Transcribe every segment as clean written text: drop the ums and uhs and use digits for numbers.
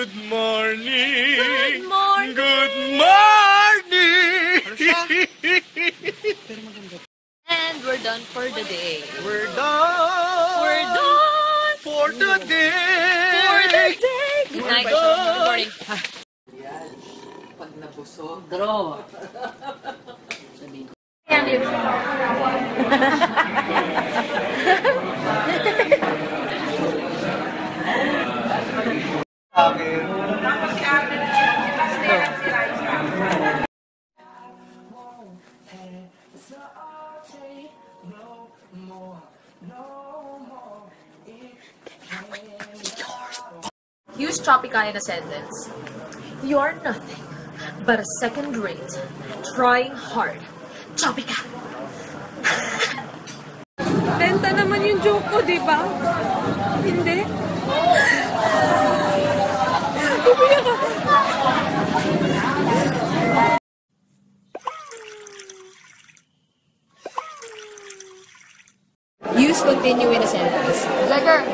Good morning. Good morning. Good morning. And we're done for the day. We're done. We're done For the day. for the day. Good night. Good morning. Pag nabusog, draw. Sabihin ko. Use Tropica in a sentence. You're nothing but a second rate, trying hard. Tropica! Benta naman yung joke ko, di ba? Hindi? Umiyak ako. Use continue in a sentence. Lagger,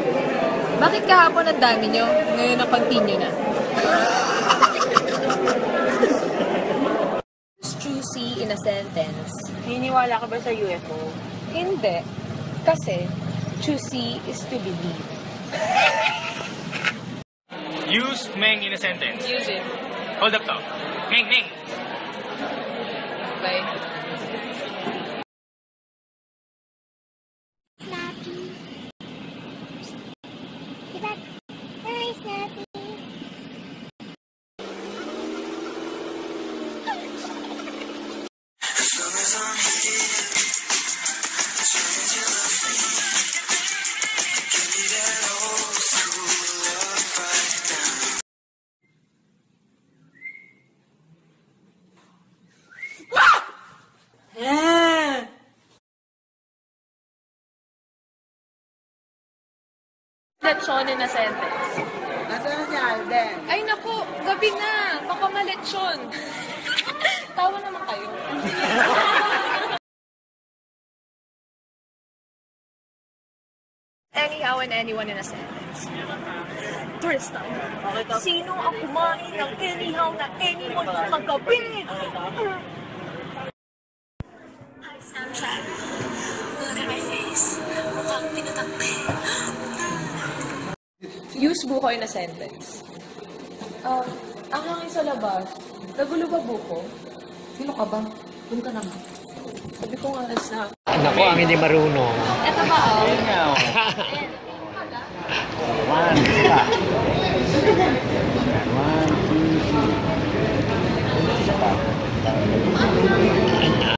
bakit kahapon ang dami nyo? Ngayon ang continue na. Use choosy in a sentence. Naniniwala ka ba sa UFO? Hindi. Kasi, choosy is to believe. Use Meng in a sentence. Use it. Hold up to. Meng, Meng. Okay. Lechon in a sentence. Nasaan na si Alden? Ay naku, gabi na. Baka malechon. Tawa naman kayo. Anyhow and anyone in a sentence. Tristan, sino ang kumain ng anyhow na anyone kagabi? Hi, Snapchat. Look at my face. Mukhang tinatangpe. Use buko in a sentence. Ang hangin sa labas. Nagulo ba buko? Sino ka ba? Doon ka naman. Sabi ko nga sa... Naku, ang hindi marunong. Eto ba, oh? One,